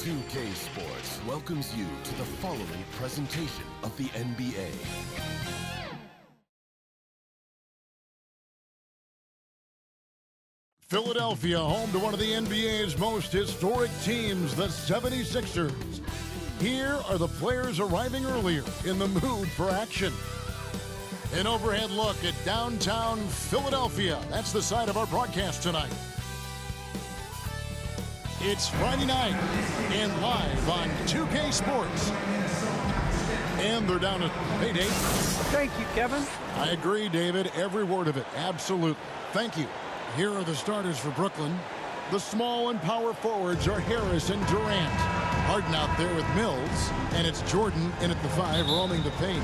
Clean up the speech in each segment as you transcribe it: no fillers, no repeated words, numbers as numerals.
2K Sports welcomes you to the following presentation of the NBA. Philadelphia, home to one of the NBA's most historic teams, the 76ers. Here are the players arriving earlier in the mood for action. An overhead look at downtown Philadelphia. That's the site of our broadcast tonight. It's Friday night and live on 2K Sports. And they're down at payday. Thank you, Kevin. I agree, David. Every word of it. Absolutely. Thank you. Here are the starters for Brooklyn. The small and power forwards are Harris and Durant. Harden out there with Mills. And it's Jordan in at the 5, roaming the paint.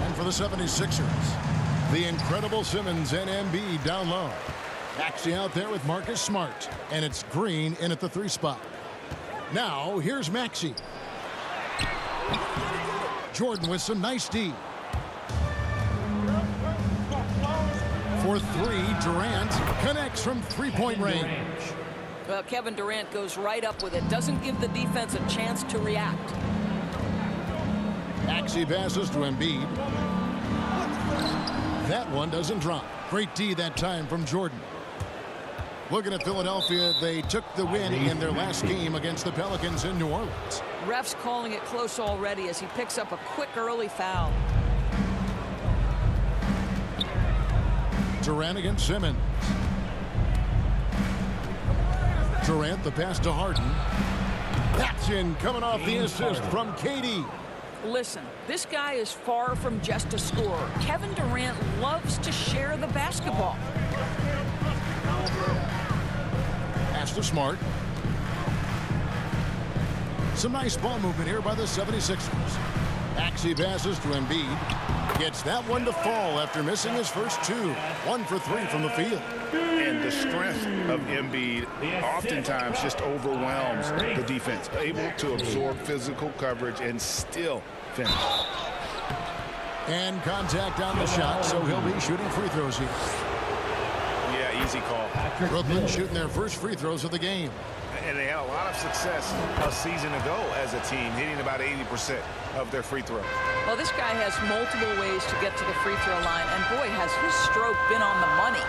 And for the 76ers, the incredible Simmons and Embiid down low. Maxey out there with Marcus Smart. And it's Green in at the 3 spot. Now, here's Maxey. Jordan with some nice D. For 3, Durant connects from three-point range. Well, Kevin Durant goes right up with it. Doesn't give the defense a chance to react. Maxey passes to Embiid. That one doesn't drop. Great D that time from Jordan. Looking at Philadelphia, they took the win in their last game against the Pelicans in New Orleans. Ref's calling it close already as he picks up a quick early foul. Durant against Simmons. Durant, the pass to Harden. That's in, coming off the assist from KD. Listen, this guy is far from just a scorer. Kevin Durant loves to share the basketball. Pass to Smart. Some nice ball movement here by the 76ers. Maxey passes to Embiid. Gets that one to fall after missing his first 2. 1 for 3 from the field. And the strength of Embiid oftentimes just overwhelms the defense. Able to absorb physical coverage and still finish. And contact on the shot, so he'll be shooting free throws here. Yeah, easy call. Brooklyn shooting their first free throws of the game. And they had a lot of success a season ago as a team, hitting about 80% of their free throw. Well, this guy has multiple ways to get to the free throw line, and boy, has his stroke been on the money.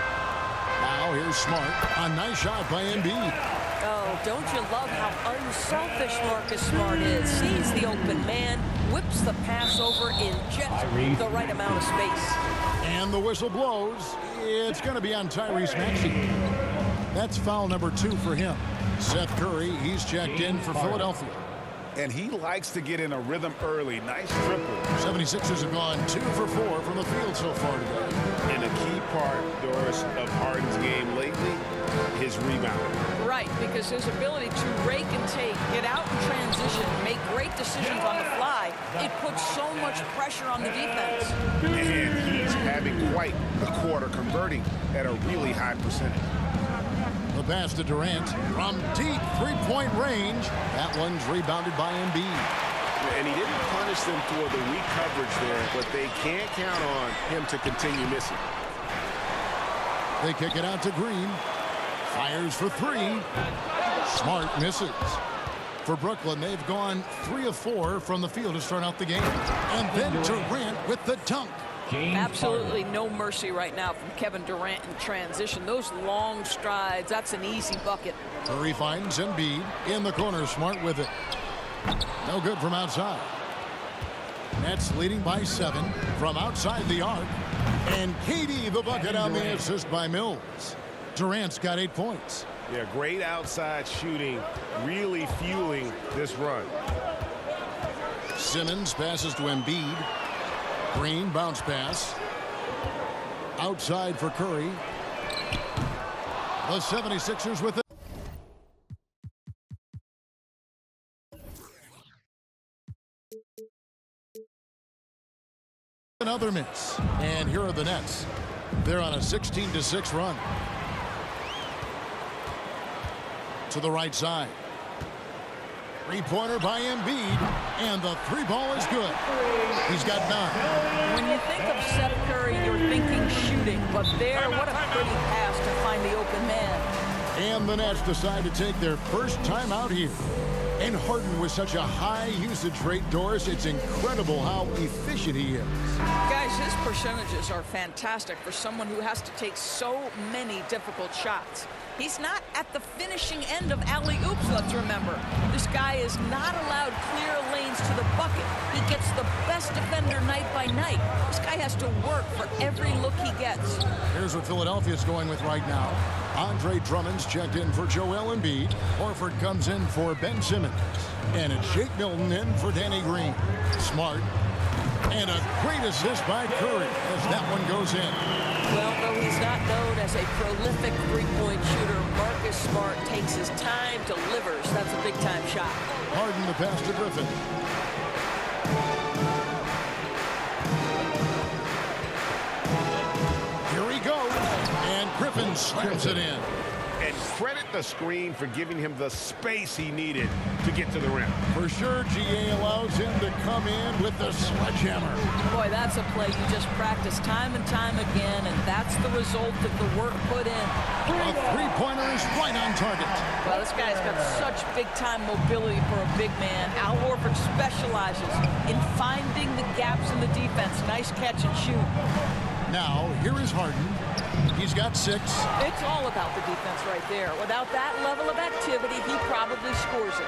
Now here's Smart. A nice shot by Embiid. Oh, don't you love how unselfish Marcus Smart is? Sees the open man, whips the pass over in just the right amount of space. And the whistle blows. It's going to be on Tyrese Maxey. That's foul number 2 for him. Seth Curry, he's checked in for Philadelphia. And he likes to get in a rhythm early. Nice triple. 76ers have gone 2 for 4 from the field so far today. And a key part, Doris, of Harden's game lately, his rebound. Right, because his ability to rake and take, get out in transition, make great decisions on the fly, it puts so much pressure on the defense. And he's having quite the quarter, converting at a really high percentage. The pass to Durant from deep three-point range. That one's rebounded by Embiid. And he didn't punish them for the weak coverage there, but they can't count on him to continue missing. They kick it out to Green. Fires for 3. Smart misses. For Brooklyn, they've gone 3 of 4 from the field to start out the game. And then Durant with the dunk. Absolutely no mercy right now from Kevin Durant in transition. Those long strides, that's an easy bucket. Curry finds Embiid in the corner. Smart with it. No good from outside. Nets leading by 7 from outside the arc. And KD the bucket on the assist by Mills. Durant's got 8 points. Yeah, great outside shooting, really fueling this run. Simmons passes to Embiid. Green bounce pass. Outside for Curry. The 76ers with it. Another miss. And here are the Nets. They're on a 16-6 run. To the right side. Three-pointer by Embiid, and the 3 ball is good. He's got 9. When you think of Seth Curry, you're thinking shooting, but there, what a pretty pass to find the open man. And the Nets decide to take their first time out here. And Harden with such a high usage rate, Doris, it's incredible how efficient he is. Guys, his percentages are fantastic for someone who has to take so many difficult shots. He's not at the finishing end of alley-oops, let's remember. This guy is not allowed clear lanes to the bucket. He gets the best defender night by night. This guy has to work for every look he gets. Here's what Philadelphia's going with right now. Andre Drummond's checked in for Joel Embiid. Horford comes in for Ben Simmons. And it's Shake Milton in for Danny Green. Smart. And a great assist by Curry as that one goes in. Well, though he's not known as a prolific three-point shooter, Marcus Smart takes his time, delivers. That's a big-time shot. Harden the pass to Griffin. Here he goes. And Griffin slams it in. And credit the screen for giving him the space he needed to get to the rim. For sure, GA allows him to come in with the sledgehammer. Boy, that's a play you just practice time and time again, and that's the result of the work put in. A three-pointer is right on target. Well, this guy's got such big-time mobility for a big man. Al Horford specializes in finding the gaps in the defense. Nice catch and shoot. Now, here is Harden. He's got 6. It's all about the defense right there. Without that level of activity, he probably scores it.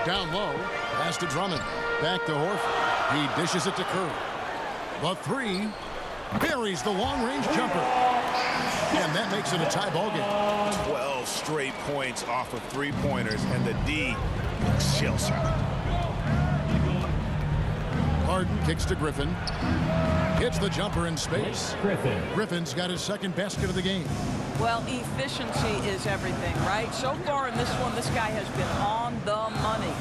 Down low, pass to Drummond. Back to Horford. He dishes it to Curry. The 3 buries the long-range jumper. And that makes it a tie ball game. 12 straight points off of three-pointers, and the D looks shell-shocked. Harden kicks to Griffin. Hits the jumper in space. Griffin's got his second basket of the game. Well, efficiency is everything, right? So far in this one, this guy has been on the money.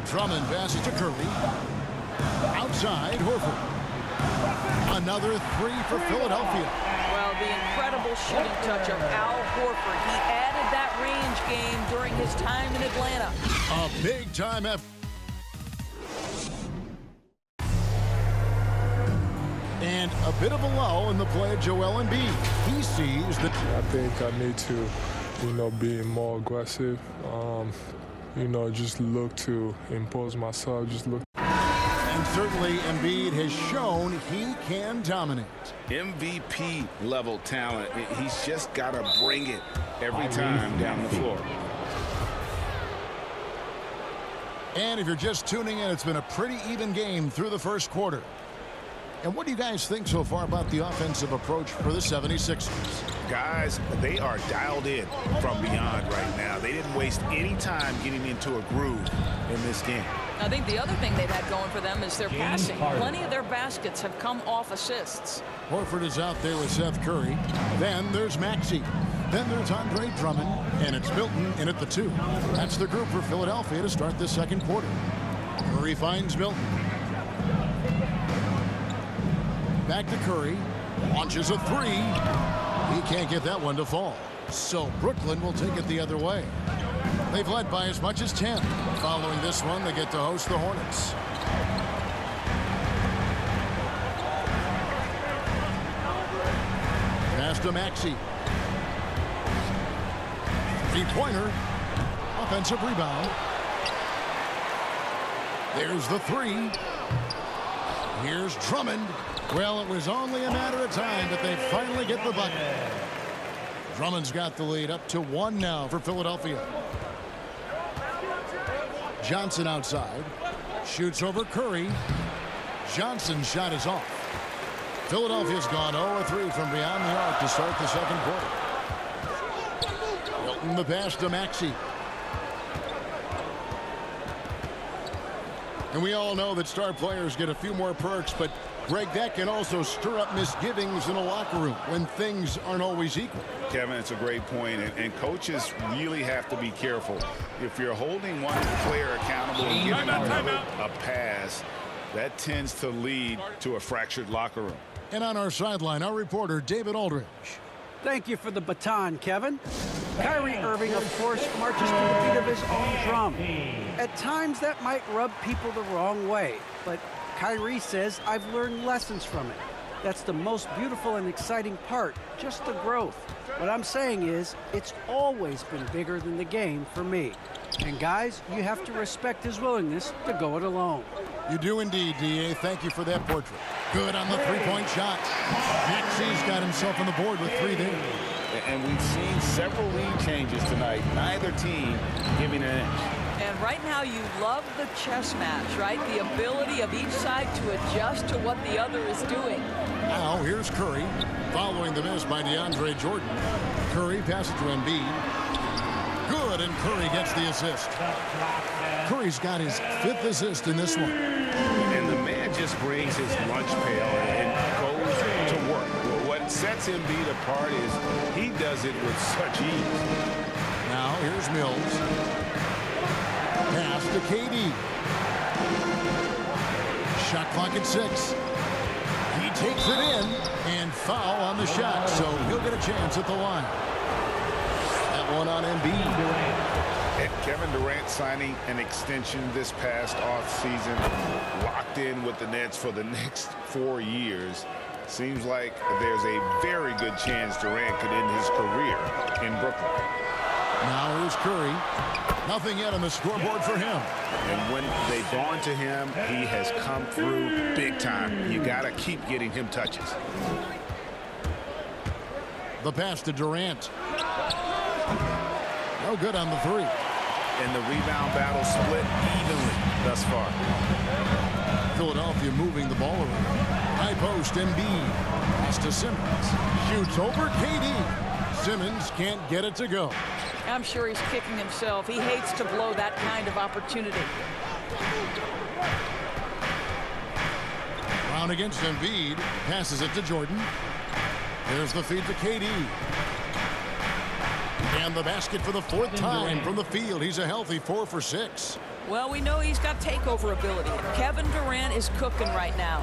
Drummond passes to Curry. Outside, Horford. Another 3 for Philadelphia. Well, the incredible shooting touch of Al Horford. He added that range game during his time in Atlanta. A big-time effort. And a bit of a lull in the play of Joel Embiid. He sees that. I think I need to, be more aggressive. Just look to impose myself. Just look. And certainly Embiid has shown he can dominate. MVP level talent. He's just got to bring it every time down the floor. And if you're just tuning in, it's been a pretty even game through the first quarter. And what do you guys think so far about the offensive approach for the 76ers? Guys, they are dialed in from beyond right now. They didn't waste any time getting into a groove in this game. I think the other thing they've had going for them is their passing. Plenty of their baskets have come off assists. Horford is out there with Seth Curry. Then there's Maxey. Then there's Andre Drummond. And it's Milton in at the 2. That's the group for Philadelphia to start the second quarter. Curry finds Milton. Back to Curry. Launches a 3. He can't get that one to fall. So Brooklyn will take it the other way. They've led by as much as 10. Following this one, they get to host the Hornets. Pass to Maxey. Three-pointer. Offensive rebound. There's the 3. Here's Drummond. Well, it was only a matter of time, but they finally get the bucket. Drummond's got the lead up to 1 now for Philadelphia. Johnson outside. Shoots over Curry. Johnson's shot is off. Philadelphia's gone 0-3 from beyond the arc to start the second quarter. Milton the pass to Maxey. And we all know that star players get a few more perks, but Greg, that can also stir up misgivings in a locker room when things aren't always equal. Kevin, it's a great point, and coaches really have to be careful. If you're holding one player accountable and giving another a pass, that tends to lead to a fractured locker room. And on our sideline, our reporter, David Aldridge. Thank you for the baton, Kevin. Kyrie Irving, of course, marches to the beat of his own drum. At times, that might rub people the wrong way, but Kyrie says, I've learned lessons from it. That's the most beautiful and exciting part, just the growth. What I'm saying is, it's always been bigger than the game for me. And guys, you have to respect his willingness to go it alone. You do indeed, D.A. Thank you for that portrait. Good on the three-point shot. Maxey's got himself on the board with 3 there. And we've seen several lead changes tonight. Neither team giving an inch. And right now you love the chess match, right? The ability of each side to adjust to what the other is doing. Now here's Curry, following the miss by DeAndre Jordan. Curry passes to Embiid. Good, and Curry gets the assist. Curry's got his 5th assist in this one. And the man just brings his lunch pail and goes to work. What sets Embiid apart is he does it with such ease. Now here's Mills. Pass to KD. Shot clock at 6. He takes it in and foul on the shot, so he'll get a chance at the line. That one on Embiid. And Kevin Durant signing an extension this past offseason, locked in with the Nets for the next 4 years. Seems like there's a very good chance Durant could end his career in Brooklyn. Now here's Curry. Nothing yet on the scoreboard for him. And when they've gone to him, he has come through big time. You got to keep getting him touches. The pass to Durant. No good on the 3. And the rebound battle split evenly thus far. Philadelphia moving the ball around. High post, Embiid. Pass to Simmons. Shoots over KD. Simmons can't get it to go. I'm sure he's kicking himself. He hates to blow that kind of opportunity. Brown against Embiid. Passes it to Jordan. There's the feed to KD. And the basket for the 4th time from the field. He's a healthy 4 for 6. Well, we know he's got takeover ability. Kevin Durant is cooking right now.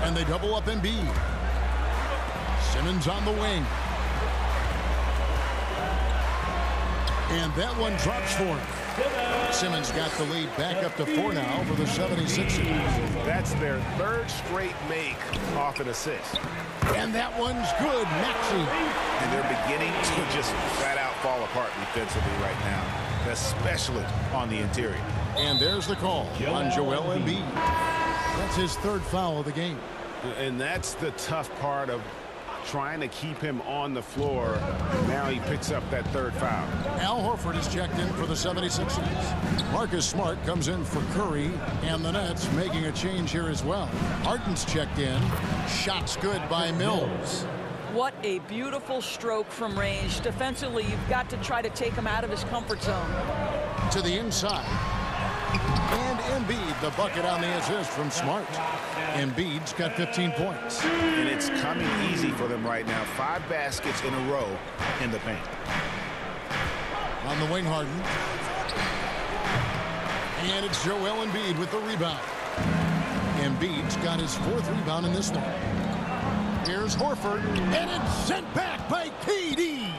And they double up Embiid. Simmons on the wing. And that one drops for him. Simmons got the lead back up to 4 now for the 76ers. That's their 3rd straight make off an assist. And that one's good. Maxey. And they're beginning to just flat out fall apart defensively right now, especially on the interior. And there's the call on Joel Embiid. That's his 3rd foul of the game. And that's the tough part of trying to keep him on the floor. Now he picks up that 3rd foul. Al Horford is checked in for the 76ers. Marcus Smart comes in for Curry, and the Nets making a change here as well. Harden's checked in. Shots good by Mills. What a beautiful stroke from range. Defensively, you've got to try to take him out of his comfort zone. To the inside. And Embiid, the bucket on the assist from Smart. Embiid's got 15 points. And it's coming easy for them right now. 5 baskets in a row in the paint. On the wing, Harden. And it's Joel Embiid with the rebound. Embiid's got his 4th rebound in this one. Here's Horford, and it's sent back by KD.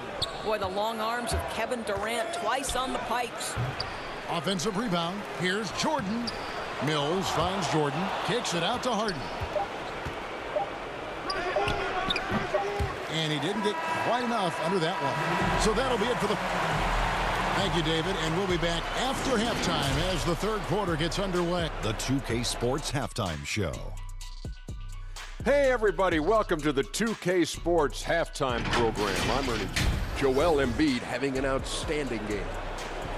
Boy, the long arms of Kevin Durant twice on the pipes. Offensive rebound. Here's Jordan. Mills finds Jordan, kicks it out to Harden. And he didn't get quite enough under that one. So that'll be it for the... Thank you, David, and we'll be back after halftime as the 3rd quarter gets underway. The 2K Sports Halftime Show. Hey, everybody, welcome to the 2K Sports Halftime Program. I'm Ernie. Joel Embiid having an outstanding game.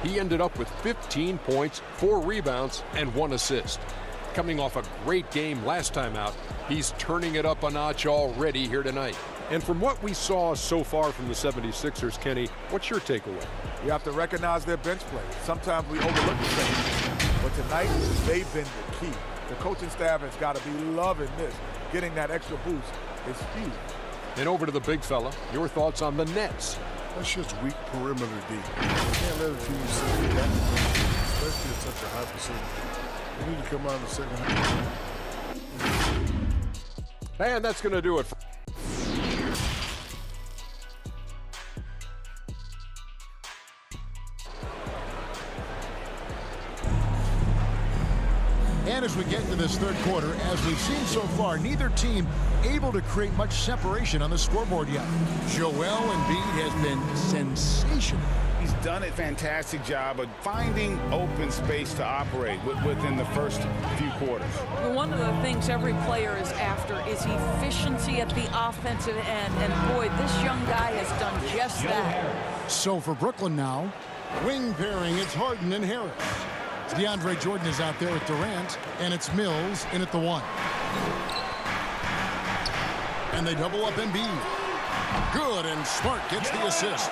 He ended up with 15 points, 4 rebounds, and 1 assist. Coming off a great game last time out, he's turning it up a notch already here tonight. And from what we saw so far from the 76ers, Kenny, what's your takeaway? You have to recognize their bench play. Sometimes we overlook the bench. But tonight, they've been the key. The coaching staff has got to be loving this. Getting that extra boost is huge. And over to the big fella, your thoughts on the Nets. That's just weak perimeter D. You can't let a team sit with that, especially at such a high percentage. They need to come out in the second half. And that's going to do it. And as we get into this third quarter, as we've seen so far, neither team able to create much separation on the scoreboard yet. Joel Embiid has been sensational. He's done a fantastic job of finding open space to operate within the first few quarters. Well, one of the things every player is after is efficiency at the offensive end. And boy, this young guy has done just that. So for Brooklyn now, wing pairing, it's Harden and Harris. DeAndre Jordan is out there with Durant, and it's Mills in at the 1. And they double up Embiid. Good, and Smart gets the assist.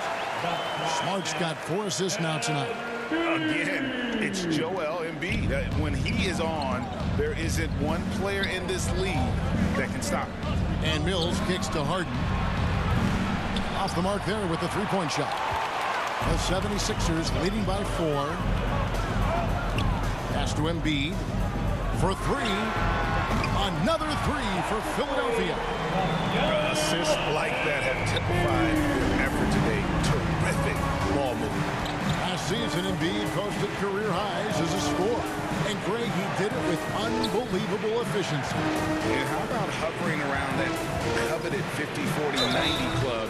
Smart's got 4 assists now tonight. Again, it's Joel Embiid. When he is on, there isn't one player in this league that can stop him. And Mills kicks to Harden. Off the mark there with the three-point shot. The 76ers leading by 4. Pass to Embiid for 3. Another 3 for Philadelphia. Assists like that have typified their effort today. Terrific ball movement. Last season, Embiid posted career highs as a scorer. And Greg, he did it with unbelievable efficiency. And how about hovering around that coveted 50-40-90 club?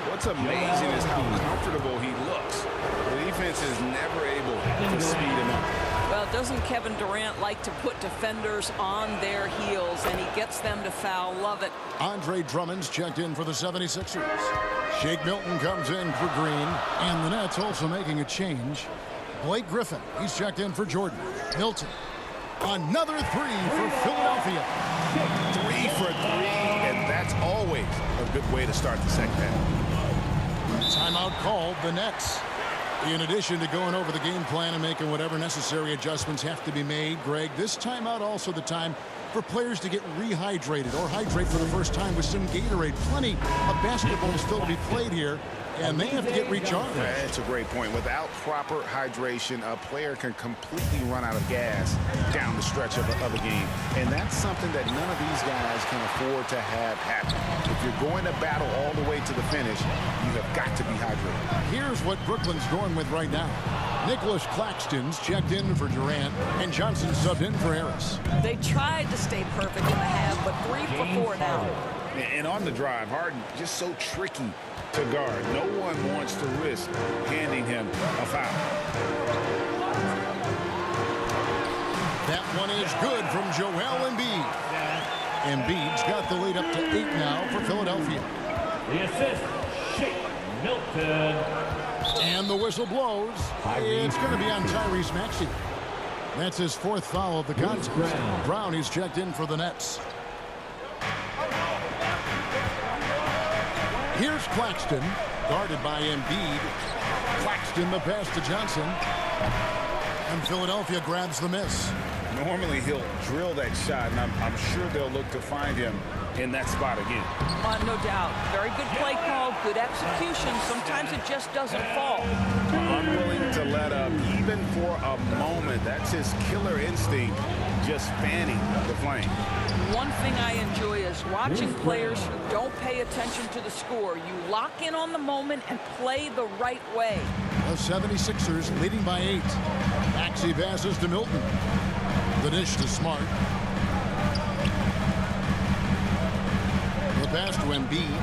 What's amazing is how comfortable he looks. The defense is never able to speed him up. Well, doesn't Kevin Durant like to put defenders on their heels, and he gets them to foul? Love it. Andre Drummond's checked in for the 76ers. Shake Milton comes in for Green, and the Nets also making a change. Blake Griffin, he's checked in for Jordan. Milton, another 3 for Philadelphia. 3 for 3, and that's always a good way to start the second half. Timeout called, the Nets. In addition to going over the game plan and making whatever necessary adjustments have to be made, Greg, this timeout also the time for players to get rehydrated or hydrate for the first time with some Gatorade. Plenty of basketball still to be played here, and they have to get recharged. That's a great point. Without proper hydration, a player can completely run out of gas down the stretch of a game. And that's something that none of these guys can afford to have happen. If you're going to battle all the way to the finish, you have got to be hydrated. Here's what Brooklyn's going with right now. Nicholas Claxton's checked in for Durant, and Johnson subbed in for Harris. They tried to stay perfect in the half, but 3 for 4 now. And on the drive, Harden just so tricky to guard. No one wants to risk handing him a foul. That one is good from Joel Embiid. Embiid's got the lead up to 8 now for Philadelphia. The assist, Shake Milton. And the whistle blows. It's going to be on Tyrese Maxey. That's his 4th foul of the contest. Brown, he's checked in for the Nets. Here's Claxton, guarded by Embiid. Claxton, the pass to Johnson. And Philadelphia grabs the miss. Normally he'll drill that shot, and I'm sure they'll look to find him in that spot again. No doubt. Very good play call, good execution. Sometimes it just doesn't fall. Unwilling to let up, even for a moment. That's his killer instinct, just fanning the flame. One thing I enjoy is watching players who don't pay attention to the score. You lock in on the moment and play the right way. The 76ers leading by 8. Maxey passes to Milton. The dish to Smart. The pass to Embiid.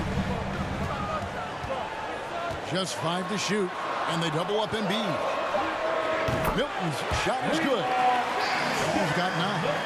Just 5 to shoot, and they double up Embiid. Milton's shot is good. He's got 9.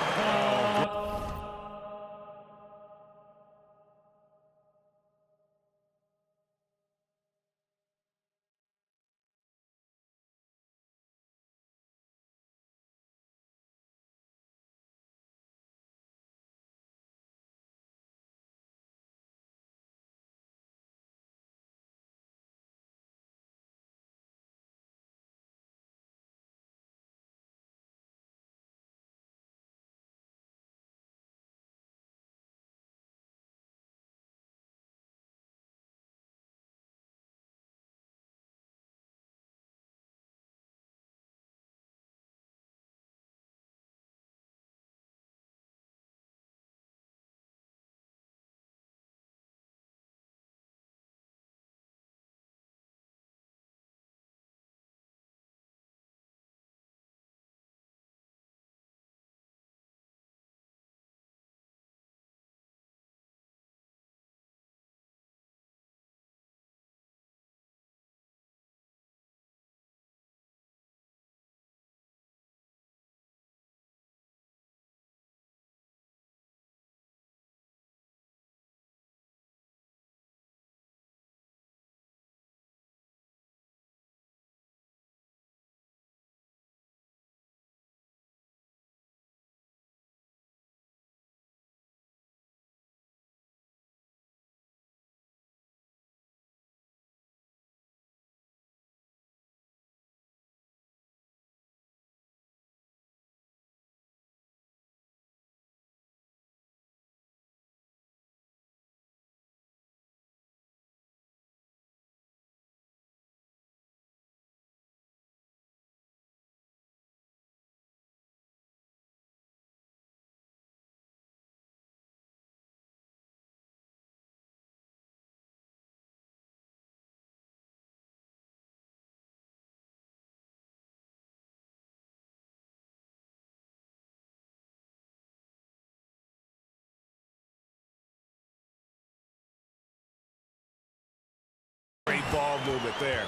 involved a little bit there.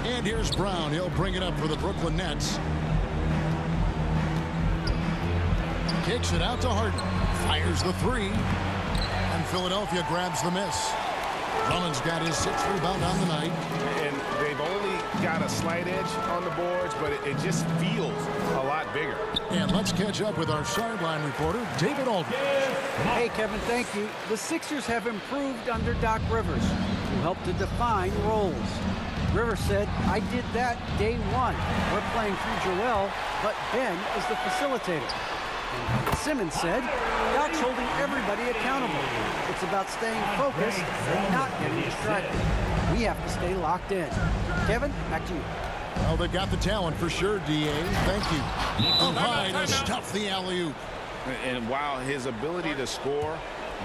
And here's Brown. He'll bring it up for the Brooklyn Nets. Kicks it out to Harden. Fires the three. And Philadelphia grabs the miss. Drummond's got his 6th rebound on the night. And they've only got a slight edge on the boards, but it just feels a lot bigger. And let's catch up with our sideline reporter, David Aldridge. Hey, Kevin, thank you. The Sixers have improved under Doc Rivers, who helped to define roles. Rivers said, I did that day one. We're playing through Joel, but Ben is the facilitator. And Simmons said, Doc's holding everybody accountable. It's about staying focused and not getting distracted. We have to stay locked in. Kevin, back to you. Well, they've got the talent for sure, D.A. Thank you. Up high to stuff the alley-oop. And while his ability to score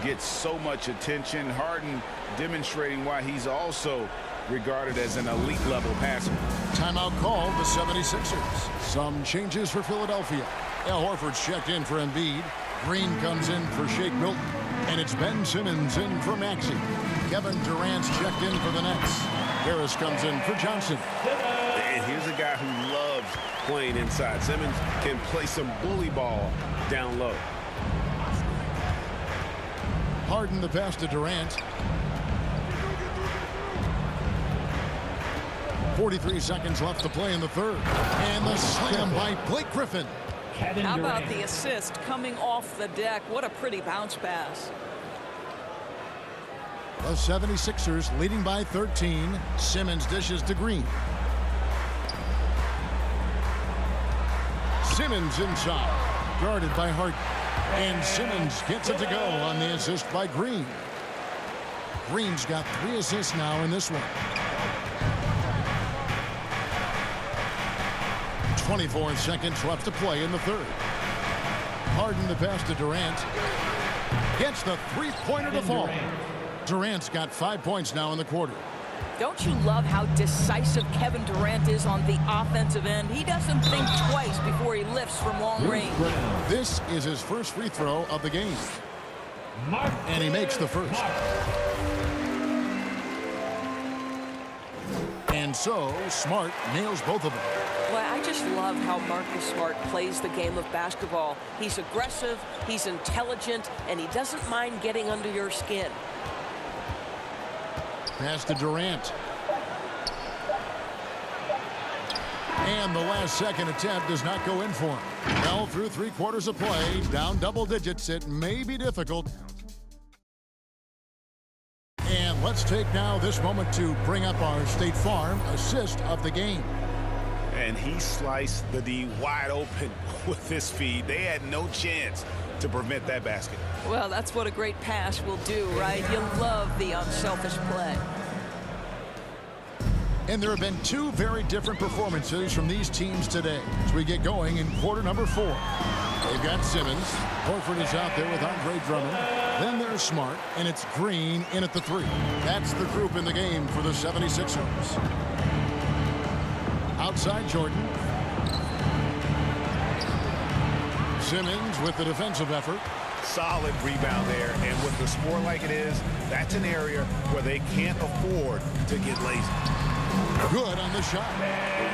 gets so much attention, Harden demonstrating why he's also regarded as an elite-level passer. Timeout called the 76ers. Some changes for Philadelphia. Al Horford's checked in for Embiid. Green comes in for Shake Milton. And it's Ben Simmons in for Maxey. Kevin Durant's checked in for the Nets. Harris comes in for Johnson. And here's a guy who loves playing inside. Simmons can play some bully ball down low. Harden the pass to Durant. 43 seconds left to play in the third. And the slam by Blake Griffin. How about the assist coming off the deck? What a pretty bounce pass. The 76ers leading by 13. Simmons dishes to Green. Simmons inside. Guarded by Harden. And Simmons gets it to go on the assist by Green. Green's got 3 assists now in this one. 24 seconds left to play in the third. Harden the pass to Durant. Gets the three-pointer to fall. Durant's got 5 points now in the quarter. Don't you love how decisive Kevin Durant is on the offensive end? He doesn't think twice before he lifts from long range. This is his first free throw of the game. And he makes the first. And so, Smart nails both of them. Well, I just love how Marcus Smart plays the game of basketball. He's aggressive, he's intelligent, and he doesn't mind getting under your skin. Pass to Durant. And the last second attempt does not go in for him. Well, through 3 quarters of play, down double digits, it may be difficult. And let's take now this moment to bring up our State Farm assist of the game. And he sliced the D wide open with his feed. They had no chance to prevent that basket. Well, that's what a great pass will do, right? You love the unselfish play. And there have been 2 very different performances from these teams today as we get going in quarter number 4. They've got Simmons. Horford is out there with Andre Drummond. Then there's Smart, and it's Green in at the 3. That's the group in the game for the 76ers. Outside Jordan. Simmons with the defensive effort. Solid rebound there, and with the score like it is, that's an area where they can't afford to get lazy. Good on the shot.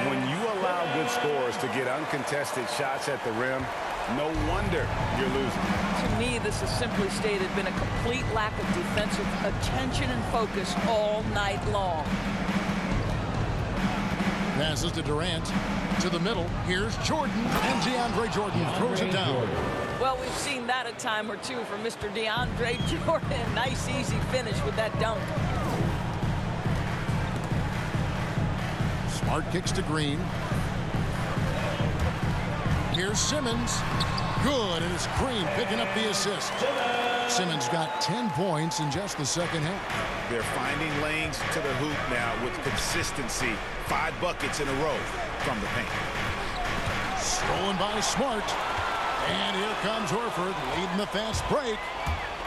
When you allow good scorers to get uncontested shots at the rim, no wonder you're losing. To me, this has simply stated been a complete lack of defensive attention and focus all night long. Passes to Durant. To the middle. Here's Jordan. And DeAndre Jordan throws it down. Well, we've seen that a time or two from Mr. DeAndre Jordan. Nice, easy finish with that dunk. Smart kicks to Green. Here's Simmons. Good, and it's Green picking up the assist. Simmons got 10 points in just the second half. They're finding lanes to the hoop now with consistency. 5 buckets in a row from the paint. Stolen by Smart. And here comes Horford leading the fast break.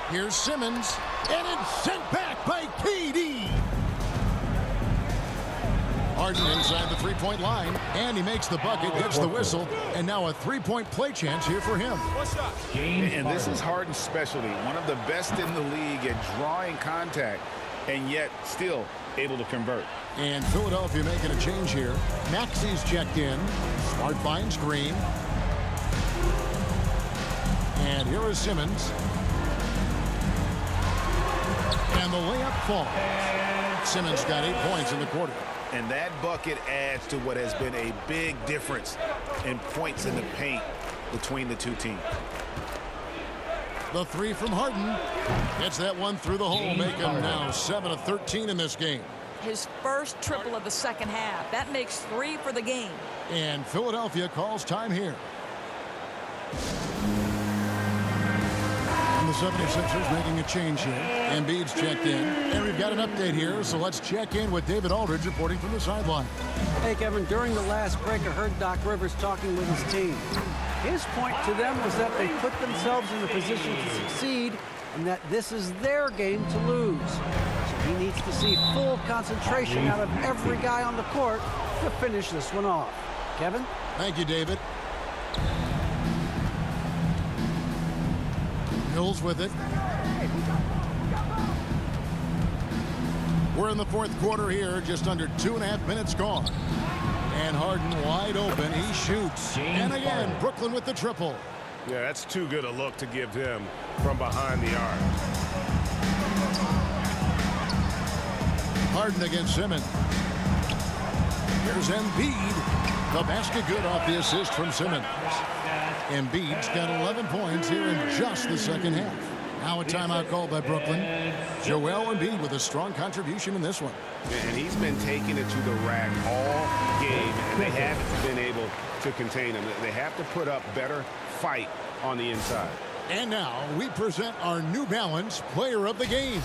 Here's Simmons. And it's sent back by KD. Harden inside the three-point line. And he makes the bucket, gets the whistle. And now a three-point play chance here for him. And this is Harden's specialty. One of the best in the league at drawing contact and yet still able to convert. And Philadelphia making a change here. Maxi's checked in. Smart finds Green. And here is Simmons. And the layup falls. Simmons got 8 points in the quarter. And that bucket adds to what has been a big difference in points in the paint between the two teams. The three from Harden. Gets that one through the hole, making now 7 of 13 in this game. His first triple of the second half. That makes 3 for the game. And Philadelphia calls time here. And the 76ers making a change here. Embiid's checked in. And we've got an update here, so let's check in with David Aldridge reporting from the sideline. Hey, Kevin, during the last break, I heard Doc Rivers talking with his team. His point to them was that they put themselves in the position to succeed and that this is their game to lose. So he needs to see full concentration out of every guy on the court to finish this one off. Kevin? Thank you, David. Mills with it. We're in the fourth quarter here, just under 2.5 minutes gone. And Harden wide open, he shoots. And again, Brooklyn with the triple. Yeah, that's too good a look to give him from behind the arc. Harden against Simmons. Here's Embiid. The basket good off the assist from Simmons. Embiid's got 11 points here in just the second half. Now a timeout called by Brooklyn. Joel Embiid with a strong contribution in this one. And he's been taking it to the rack all game, and they haven't been able to contain him. They have to put up better fight on the inside. And now we present our New Balance player of the game,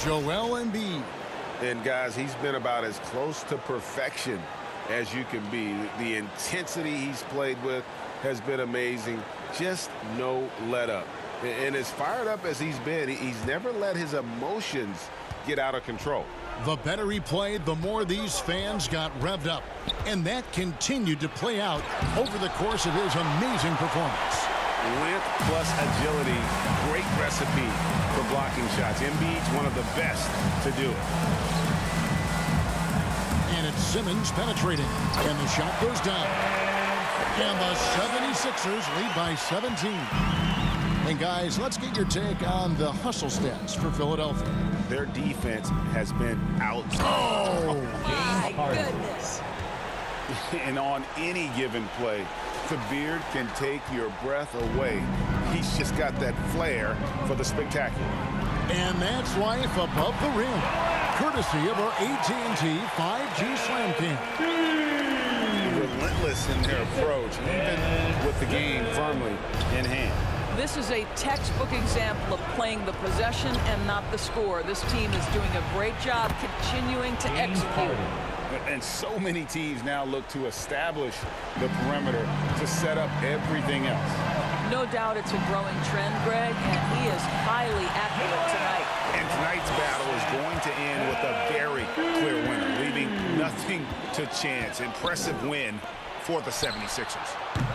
Joel Embiid. And guys, he's been about as close to perfection as you can be. The intensity he's played with has been amazing. Just no let up. And as fired up as he's been, he's never let his emotions get out of control. The better he played, the more these fans got revved up. And that continued to play out over the course of his amazing performance. Length plus agility, great recipe for blocking shots. Embiid's one of the best to do it. And it's Simmons penetrating. And the shot goes down. And the 76ers lead by 17. And guys, let's get your take on the hustle stats for Philadelphia. Their defense has been outstanding. Oh, my goodness. And on any given play, the beard can take your breath away. He's just got that flair for the spectacular. And that's life above the rim, courtesy of our AT&T 5G Slam Cam. Relentless in their approach, even with the game firmly in hand. This is a textbook example of playing the possession and not the score. This team is doing a great job continuing to execute. And so many teams now look to establish the perimeter to set up everything else. No doubt it's a growing trend, Greg, and he is highly accurate tonight. And tonight's battle is going to end with a very clear winner, leaving nothing to chance. Impressive win for the 76ers.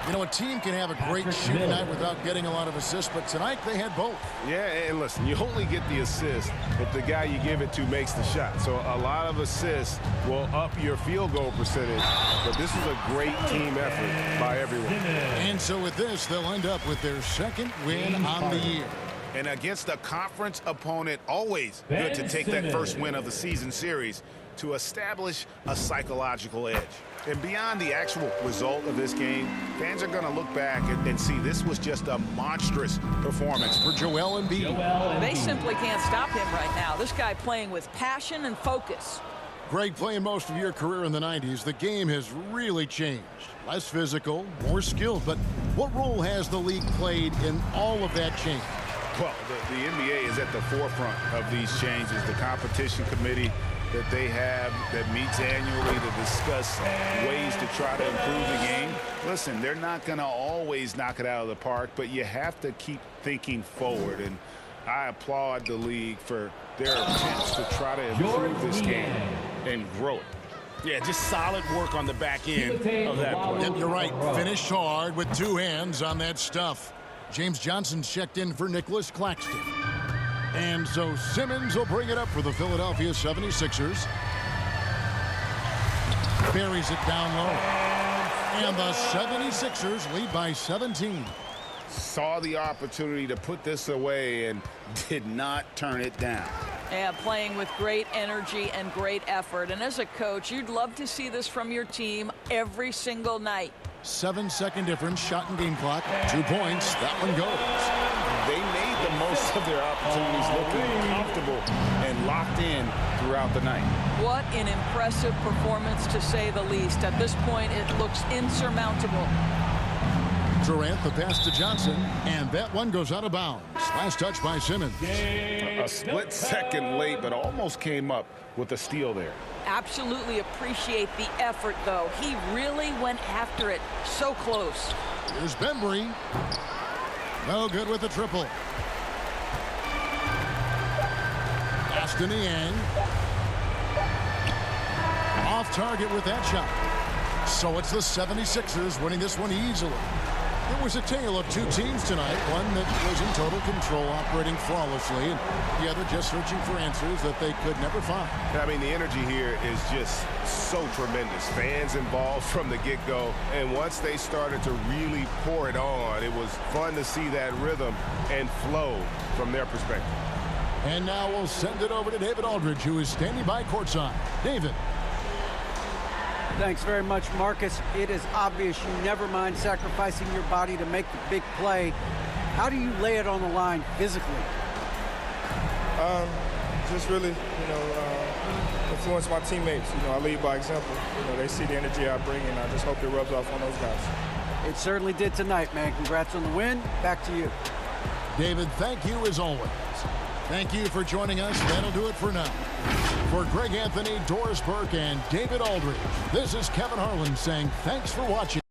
You know, a team can have a great shooting night without getting a lot of assists, but tonight they had both. Yeah, and listen, you only get the assist if the guy you give it to makes the shot. So a lot of assists will up your field goal percentage, but this is a great team effort by everyone. And so with this, they'll end up with their second win on the year. And against a conference opponent, always good to take that first win of the season series to establish a psychological edge. And beyond the actual result of this game, fans are going to look back and see this was just a monstrous performance for Joel Embiid. They simply can't stop him right now. This guy playing with passion and focus. Greg, playing most of your career in the 90s, the game has really changed. Less physical, more skilled, but what role has the league played in all of that change? Well, the NBA is at the forefront of these changes. The competition committee that they have that meets annually to discuss ways to try to improve the game. Listen, they're not going to always knock it out of the park, but you have to keep thinking forward. And I applaud the league for their attempts to try to improve this game and grow it. Yeah, just solid work on the back end of that play. Yep, you're right. Finished hard with two hands on that stuff. James Johnson checked in for Nicholas Claxton. And so Simmons will bring it up for the Philadelphia 76ers. Buries it down low. And the 76ers lead by 17. Saw the opportunity to put this away and did not turn it down. Yeah, playing with great energy and great effort. And as a coach, you'd love to see this from your team every single night. 7-second difference, shot and game clock. 2 points. That one goes. They made the most of their opportunities, looking comfortable and locked in throughout the night. What an impressive performance, to say the least. At this point, it looks insurmountable. Durant, the pass to Johnson, and that one goes out of bounds. Last touch by Simmons. A split second late, but almost came up with a steal there. Absolutely appreciate the effort, though. He really went after it. So close. Here's Bembry. No good with the triple. Aston Niang. Off target with that shot. So it's the 76ers winning this one easily. It was a tale of two teams tonight, one that was in total control, operating flawlessly, and the other just searching for answers that they could never find. I mean, the energy here is just so tremendous. Fans involved from the get-go, and once they started to really pour it on, it was fun to see that rhythm and flow from their perspective. And now we'll send it over to David Aldridge, who is standing by courtside. David. Thanks very much, Marcus. It is obvious you never mind sacrificing your body to make the big play. How do you lay it on the line physically? Just really, influence my teammates. I lead by example. They see the energy I bring, and I just hope it rubs off on those guys. It certainly did tonight, man. Congrats on the win. Back to you. David, thank you as always. Thank you for joining us. That'll do it for now. For Greg Anthony, Doris Burke, and David Aldridge, this is Kevin Harlan saying thanks for watching.